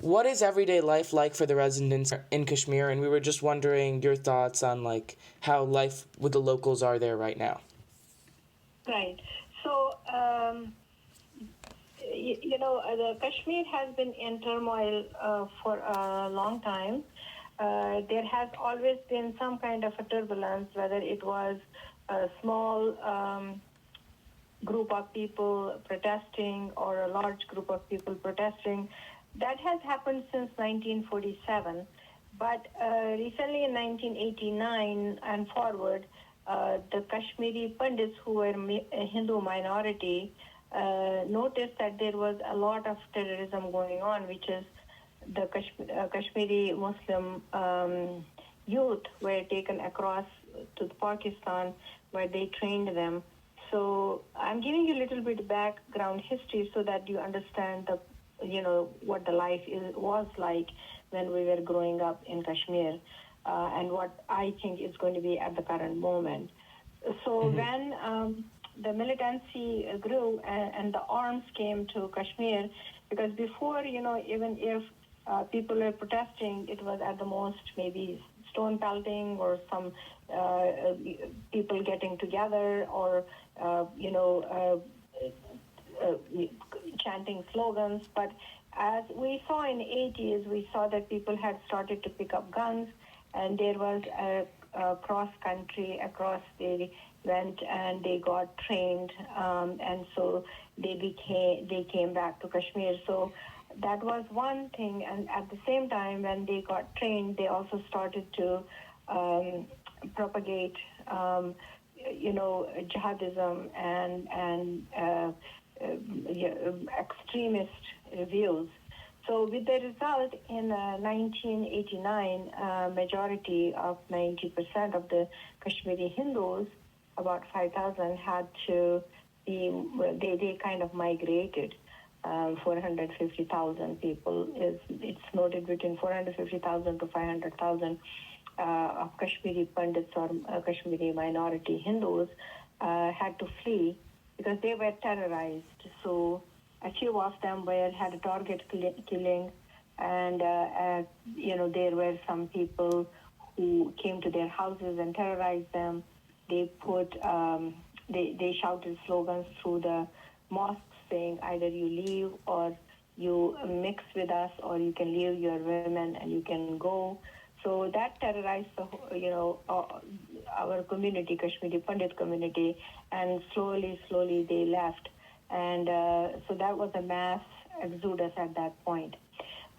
what is everyday life like for the residents in Kashmir? And we were just wondering your thoughts on like how life with the locals are there right now. Right. So, the Kashmir has been in turmoil for a long time. There has always been some kind of a turbulence, whether it was a small group of people protesting or a large group of people protesting. That has happened since 1947. But recently in 1989 and forward, the Kashmiri Pandits, who were a Hindu minority, noticed that there was a lot of terrorism going on, which is the Kashmiri Muslim youth were taken across to Pakistan where they trained them. So I'm giving you a little bit background history so that you understand what the life was like when we were growing up in Kashmir, and what I think is going to be at the current moment. So when the militancy grew and the arms came to Kashmir, because before, even if people were protesting, it was at the most maybe stone pelting or some people getting together or, uh, chanting slogans. But as we saw in the 80s, we saw that people had started to pick up guns, and there was a cross country across. They went and they got trained, and so they came back to Kashmir. So that was one thing. And at the same time, when they got trained, they also started to propagate, jihadism and extremist views. So with the result in 1989, majority of 90% of the Kashmiri Hindus, about 5,000, had to be, they kind of migrated. 450,000 people it's noted between 450,000 to 500,000 of Kashmiri Pandits or Kashmiri minority Hindus had to flee because they were terrorized. So a few of them had a target killing, and there were some people who came to their houses and terrorized them. They they shouted slogans through the mosques saying either you leave or you mix with us, or you can leave your women and you can go. So that terrorized our community, Kashmiri Pandit community, and slowly they left, and so that was a mass exodus at that point.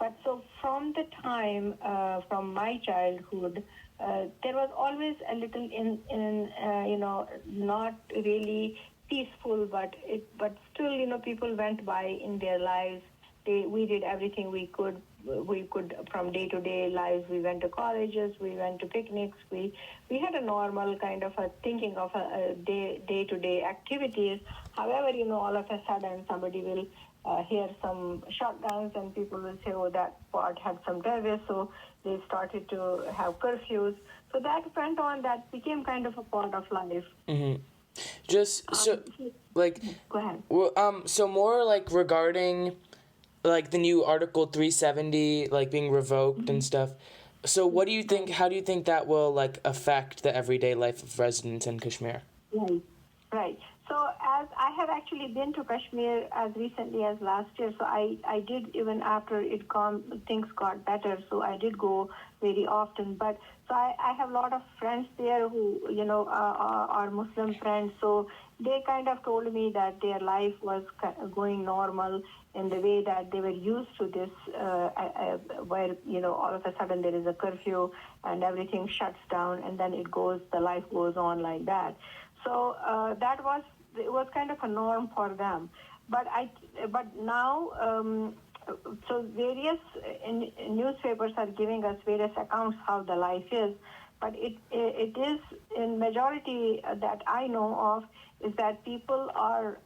But so from the time, from my childhood, there was always a little not really peaceful, but still, people went by in their lives. We did everything we could. We could from day to day lives. We went to colleges. We went to picnics. We had a normal kind of a thinking of a day to day activities. However, all of a sudden somebody will hear some shotguns and people will say, oh, that part had some terrorists, so they started to have curfews. So that went on, that became kind of a part of life. Just so, like, Go ahead. so more like regarding like the new Article 370 like being revoked and stuff. So what do you think? How do you think that will like affect the everyday life of residents in Kashmir? Right. Right. So as I have actually been to Kashmir as recently as last year, so I did, even after things got better, so I did go very often. But so I have a lot of friends there who, are Muslim friends. So they kind of told me that their life was going normal in the way that they were used to this, where, all of a sudden there is a curfew and everything shuts down, and then the life goes on like that. So it was kind of a norm for them. But now, so various newspapers are giving us various accounts how the life is. But it is in majority that I know of is that people are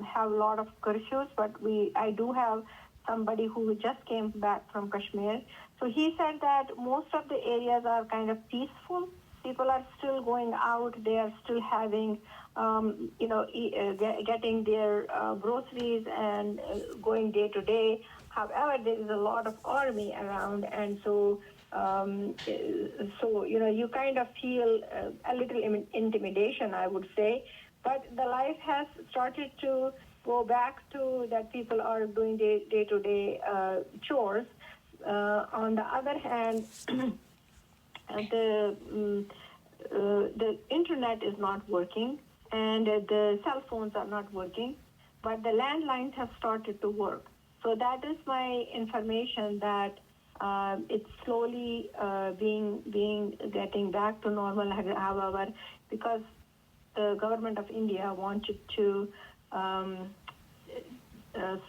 have a lot of curfews. But I do have somebody who just came back from Kashmir. So he said that most of the areas are kind of peaceful. People are still going out. They are still having, getting their groceries and going day to day. However, there is a lot of army around, and so you kind of feel a little intimidation, I would say. But the life has started to go back to that people are doing day-to-day chores. On the other hand, the internet is not working, and the cell phones are not working, but the landlines have started to work. So that is my information that it's slowly getting back to normal. However, because the government of India wanted to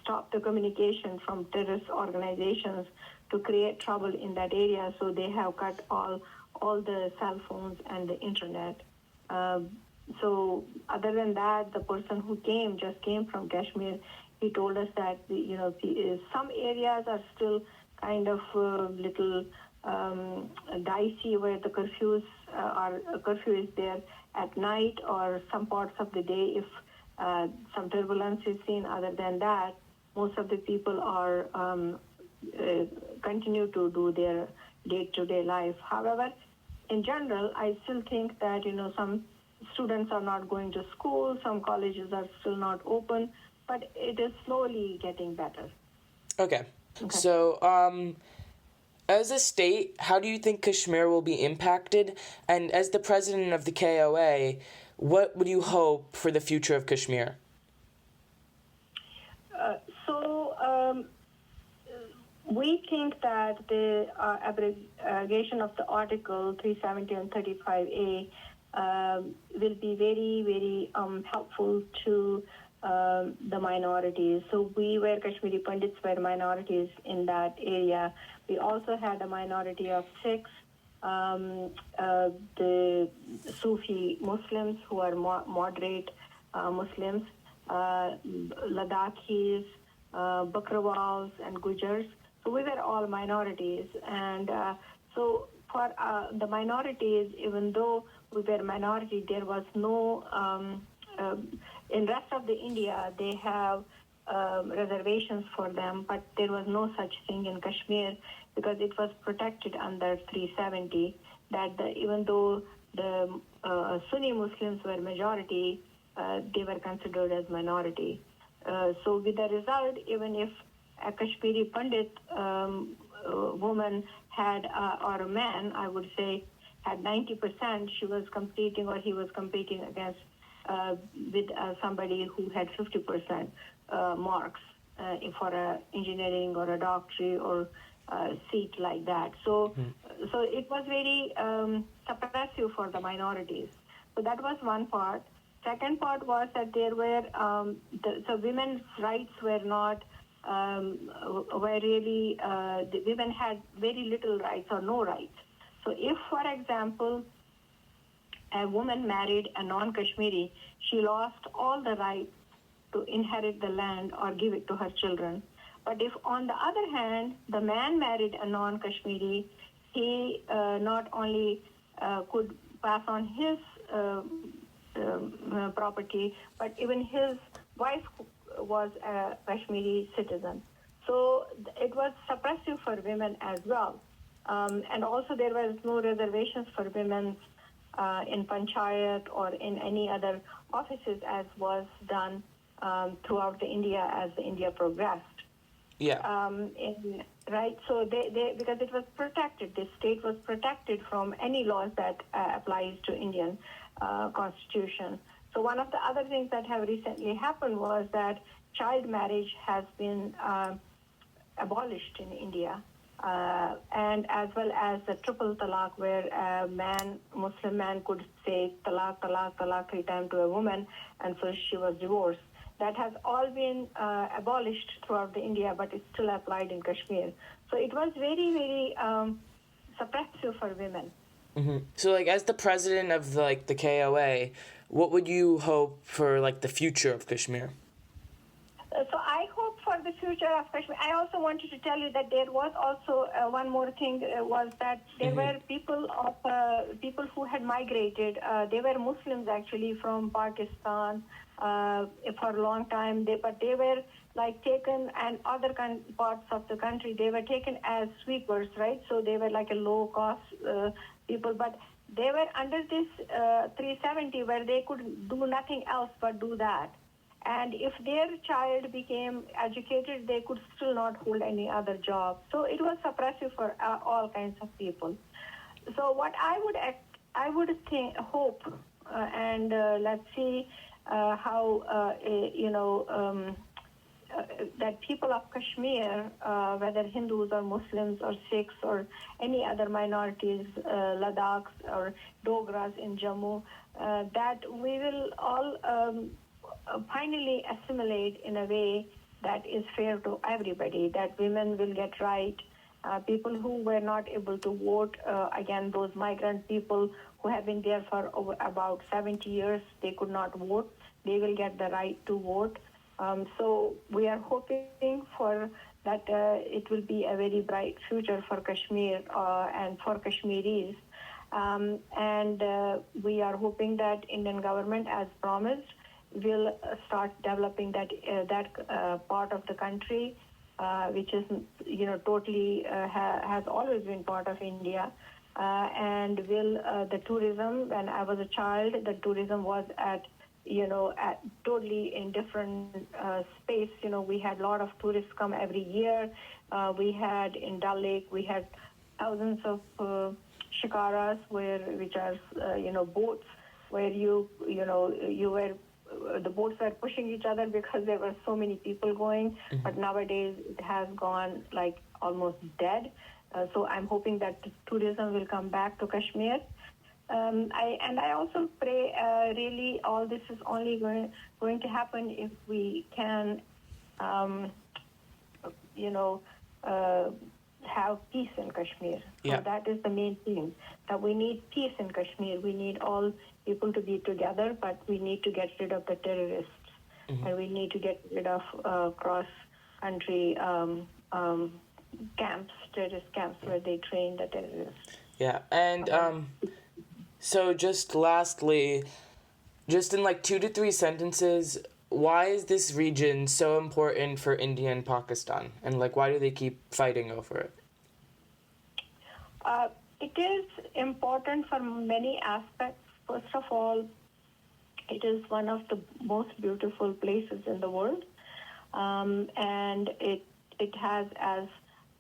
stop the communication from terrorist organizations to create trouble in that area, so they have cut all the cell phones and the internet. So other than that, the person who just came from Kashmir, he told us that some areas are still kind of little dicey, where the curfew is there at night or some parts of the day if some turbulence is seen. Other than that, most of the people are continue to do their day-to-day life. However, in general, I still think that some students are not going to school, some colleges are still not open, but it is slowly getting better. Okay. So, as a state, how do you think Kashmir will be impacted? And as the president of the KOA, what would you hope for the future of Kashmir? We think that the abrogation of the Article 370 and 35A will be very, very helpful to the minorities. So Kashmiri Pandits were minorities in that area. We also had a minority of Sikhs, the Sufi Muslims who are moderate Muslims, Ladakhis, Bakrawals, and Gujars. So we were all minorities, and so for the minorities, even though we were minority, there was no in rest of the India they have reservations for them, but there was no such thing in Kashmir because it was protected under 370. That even though the Sunni Muslims were majority, they were considered as minority. So with the result, even if a Kashmiri Pandit woman had, or a man, I would say, had 90%, she was competing or he was competing against with somebody who had 50% marks for a engineering or a doctorate or a seat like that. So it was very suppressive for the minorities. So that was one part. Second part was that there were so women's rights were not were really the women had very little rights or no rights. So if, for example, a woman married a non-Kashmiri, she lost all the rights to inherit the land or give it to her children. But if, on the other hand, the man married a non-Kashmiri, he not only could pass on his property, but even his wife was a Kashmiri citizen. So it was suppressive for women as well. And also there was no reservations for women in panchayat or in any other offices as was done throughout the India as the India progressed. Yeah. Right. So they because it was protected, the state was protected from any laws that applies to Indian constitution. So one of the other things that have recently happened was that child marriage has been abolished in India. And as well as the triple talaq, where a Muslim man could say talaq, talaq, talaq 3 times to a woman, and so she was divorced. That has all been abolished throughout the India, but it's still applied in Kashmir. So it was very, very suppressive for women. Mm-hmm. So, as the president of the KOA, what would you hope for the future of Kashmir? So I hope for the future of Kashmir. I also wanted to tell you that there was also one more thing was that there were people who had migrated. They were Muslims actually from Pakistan for a long time. But they were like taken, and other parts of the country, they were taken as sweepers, right? So they were like a low cost people, but they were under this 370 where they could do nothing else but do that. And if their child became educated, they could still not hold any other job. So it was suppressive for all kinds of people. So what I would think, hope, and let's see how that people of Kashmir, whether Hindus or Muslims or Sikhs or any other minorities, Ladakh or Dogras in Jammu, that we will all finally assimilate in a way that is fair to everybody, that women will get right. People who were not able to vote, again, those migrant people who have been there for about 70 years, they could not vote. They will get the right to vote. So we are hoping for that it will be a very bright future for Kashmir and for Kashmiris. And we are hoping that Indian government, as promised, will start developing that part of the country, which is totally has always been part of India. And will the tourism? When I was a child, the tourism was at totally in different space. We had a lot of tourists come every year. We had in Dal Lake, we had thousands of shikaras, which are boats where you were the boats were pushing each other because there were so many people going. Mm-hmm. But nowadays it has gone like almost dead. So I'm hoping that tourism will come back to Kashmir. I also pray really all this is only going to happen if we can, have peace in Kashmir. Yeah. So that is the main thing, that we need peace in Kashmir. We need all people to be together, but we need to get rid of the terrorists. Mm-hmm. And we need to get rid of cross-country terrorist camps where they train the terrorists. Yeah, and so just lastly, just in like 2 to 3 sentences, why is this region so important for India and Pakistan? And like, why do they keep fighting over it? It is important for many aspects. First of all, it is one of the most beautiful places in the world. And it has, as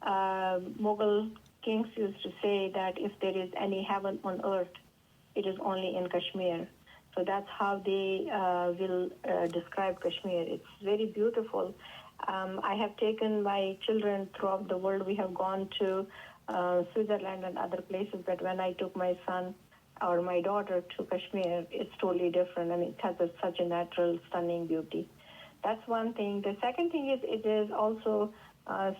Mughal kings used to say, that if there is any heaven on earth, it is only in Kashmir. So that's how they will describe Kashmir. It's very beautiful. I have taken my children throughout the world. We have gone to Switzerland and other places, but when I took my son or my daughter to Kashmir, it's totally different. I mean, it has such a natural, stunning beauty. That's one thing. The second thing is it is also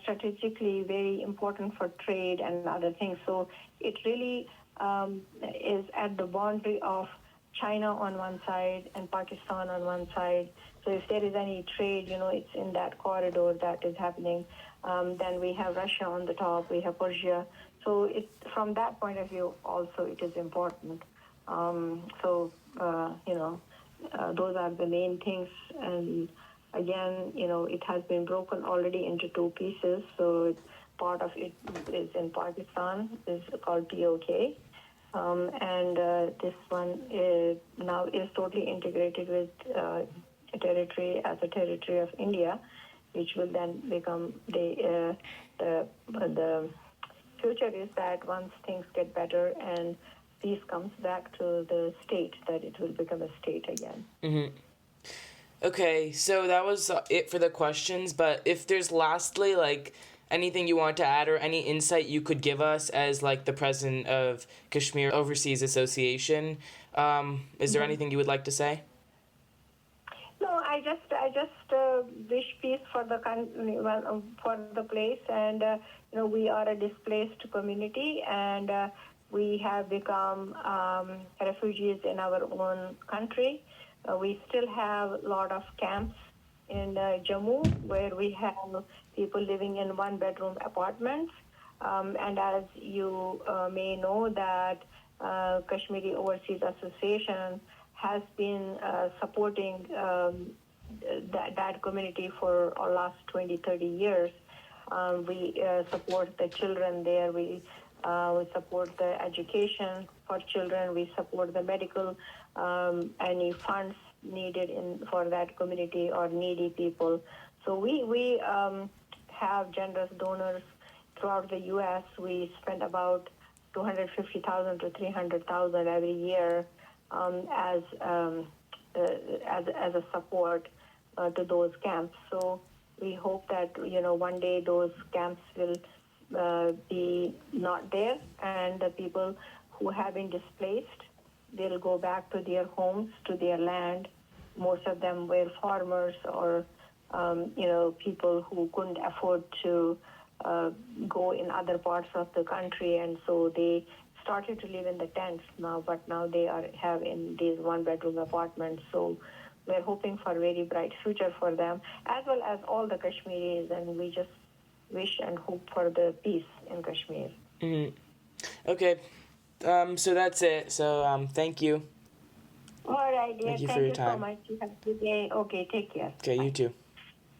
strategically very important for trade and other things. So it really is at the boundary of China on one side and Pakistan on one side. So if there is any trade, it's in that corridor that is happening. Then we have Russia on the top, we have Persia. So from that point of view, also it is important. Those are the main things. And again, it has been broken already into 2 pieces. So part of it is in Pakistan, is called POK. And this one now is totally integrated with a territory of India, which will then become the future is that once things get better and peace comes back to the state, that it will become a state again. Mm-hmm. Okay, so that was it for the questions, but if there's lastly, like, anything you want to add or any insight you could give us as, like, the president of Kashmir Overseas Association, is there anything you would like to say? No, I just wish peace for the place, and we are a displaced community, and we have become refugees in our own country. We still have a lot of camps in Jammu where we have people living in 1-bedroom apartments, and as you may know that Kashmiri Overseas Association has been supporting that community for our last 20, 30 years. We support the children there. We support the education for children. We support the medical, any funds needed for that community or needy people. So we have generous donors throughout the U.S. We spend about 250,000 to 300,000 every year as a support to those camps. So we hope that one day those camps will be not there, and the people who have been displaced, they'll go back to their homes, to their land. Most of them were farmers or people who couldn't afford to go in other parts of the country, and so they started to live in the tents now, but now they have in these one-bedroom apartments. So we're hoping for a very bright future for them, as well as all the Kashmiris, and we just wish and hope for the peace in Kashmir. Mm-hmm. Okay, so that's it. So thank you. All right, dear. Thank you for Thank your you so time. much. You have a good day. Okay, take care. Okay, Bye. you too.